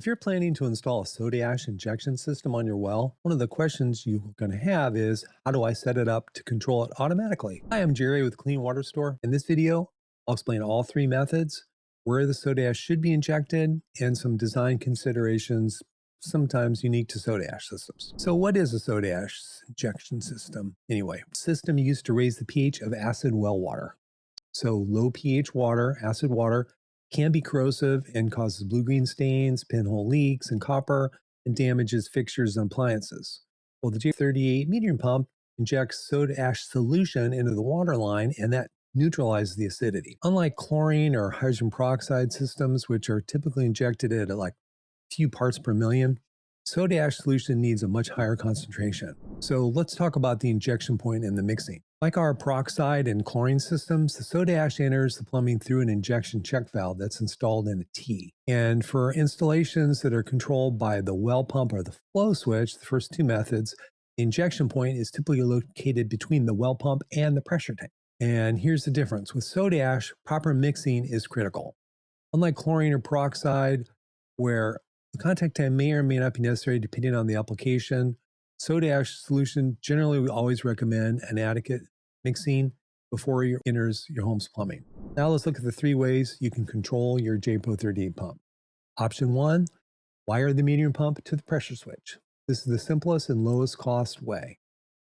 If you're planning to install a soda ash injection system on your well, one of the questions you're going to have is, how do I set it up to control it automatically? Hi, I'm Gerry with Clean Water Store. In this video, I'll explain all three methods, where the soda ash should be injected, and some design considerations sometimes unique to soda ash systems. So what is a soda ash injection system? Anyway, system used to raise the pH of acid well water. So low pH water, acid water, can be corrosive and causes blue-green stains, pinhole leaks, and copper, and damages fixtures and appliances. Well, the J38 metering pump injects soda ash solution into the water line, and that neutralizes the acidity. Unlike chlorine or hydrogen peroxide systems, which are typically injected at like a few parts per million, soda ash solution needs a much higher concentration. So let's talk about the injection point and the mixing. Like our peroxide and chlorine systems, the soda ash enters the plumbing through an injection check valve that's installed in a T. And for installations that are controlled by the well pump or the flow switch, the first two methods, the injection point is typically located between the well pump and the pressure tank. And here's the difference. With soda ash, proper mixing is critical. Unlike chlorine or peroxide, where the contact time may or may not be necessary depending on the application, soda ash solution, generally we always recommend an adequate mixing before it enters your home's plumbing. Now let's look at the three ways you can control your J38 pump. Option one, wire the metering pump to the pressure switch. This is the simplest and lowest cost way,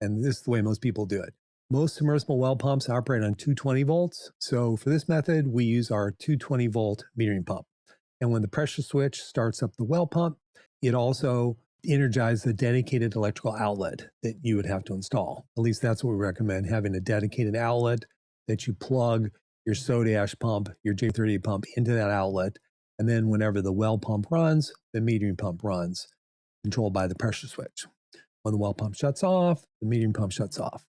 and this is the way most people do it. Most submersible well pumps operate on 220 volts, so for this method we use our 220 volt metering pump. And when the pressure switch starts up the well pump, it also energizes the dedicated electrical outlet that you would have to install. At least that's what we recommend, having a dedicated outlet that you plug your soda ash pump, your J38 pump into that outlet. And then whenever the well pump runs, the metering pump runs, controlled by the pressure switch. When the well pump shuts off, the metering pump shuts off.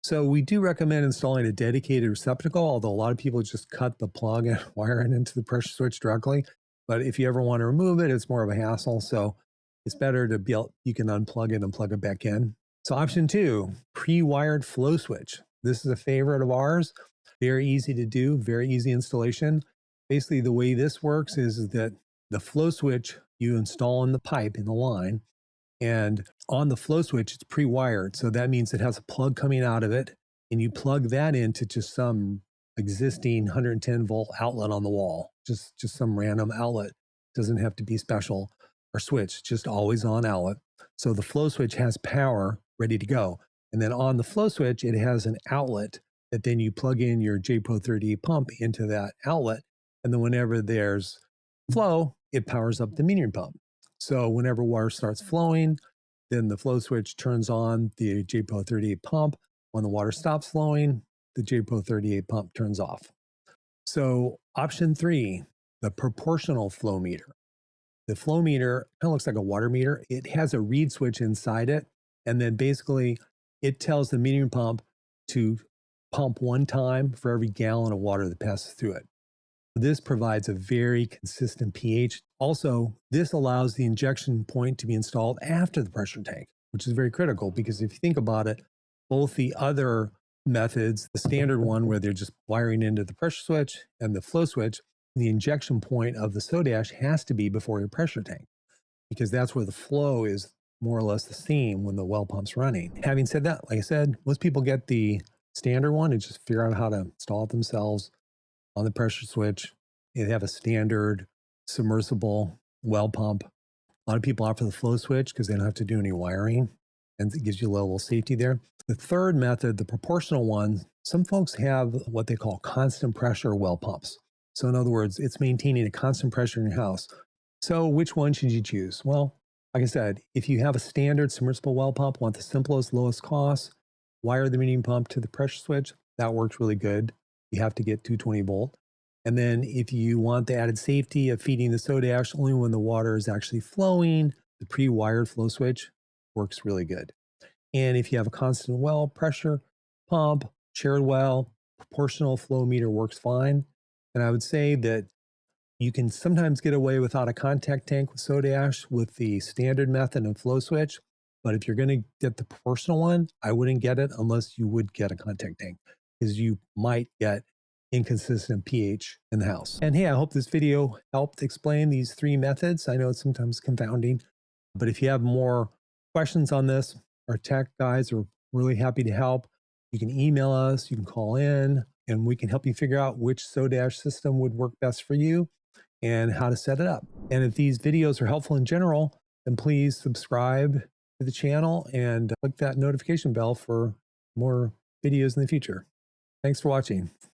So we do recommend installing a dedicated receptacle, although a lot of people just cut the plug and wire it into the pressure switch directly. But if you ever want to remove it, it's more of a hassle. So it's better to you can unplug it and plug it back in. So option two, pre-wired flow switch. This is a favorite of ours. Very easy to do, very easy installation. Basically, the way this works is that the flow switch you install in the pipe in the line, and on the flow switch, it's pre-wired. So that means it has a plug coming out of it, and you plug that into just some existing 110 volt outlet on the wall, just some random outlet. Doesn't have to be special or switch, just always on outlet. So the flow switch has power ready to go. And then on the flow switch, it has an outlet that then you plug in your J38 pump into that outlet. And then whenever there's flow, it powers up the metering pump. So whenever water starts flowing, then the flow switch turns on the J38 pump. When the water stops flowing, the J38 pump turns off. So option three, the proportional flow meter. The flow meter kind of looks like a water meter. It has a reed switch inside it, and then basically it tells the metering pump to pump one time for every gallon of water that passes through it. This provides a very consistent pH. Also, this allows the injection point to be installed after the pressure tank, which is very critical because if you think about it, both the other methods, the standard one where they're just wiring into the pressure switch and the flow switch, the injection point of the soda ash has to be before your pressure tank because that's where the flow is more or less the same when the well pump's running. Having said that, like I said, most people get the standard one and just figure out how to install it themselves on the pressure switch. They have a standard submersible well pump. A lot of people opt for the flow switch because they don't have to do any wiring, and it gives you a level of safety there. The third method, the proportional one, some folks have what they call constant pressure well pumps. So in other words, it's maintaining a constant pressure in your house. So which one should you choose? Well, like I said, if you have a standard submersible well pump, want the simplest, lowest cost, wire the metering pump to the pressure switch. That works really good. You have to get 220 volt. And then if you want the added safety of feeding the soda ash only when the water is actually flowing, the pre-wired flow switch works really good. And if you have a constant well pressure pump, shared well, proportional flow meter works fine. And I would say that you can sometimes get away without a contact tank with soda ash with the standard method and flow switch. But if you're going to get the proportional one, I wouldn't get it unless you would get a contact tank because you might get inconsistent pH in the house. And hey, I hope this video helped explain these 3 methods. I know it's sometimes confounding, but if you have more questions on this, our tech guys are really happy to help. You can email us, you can call in, and we can help you figure out which soda ash system would work best for you and how to set it up. And if these videos are helpful in general, then please subscribe to the channel and click that notification bell for more videos in the future. Thanks for watching.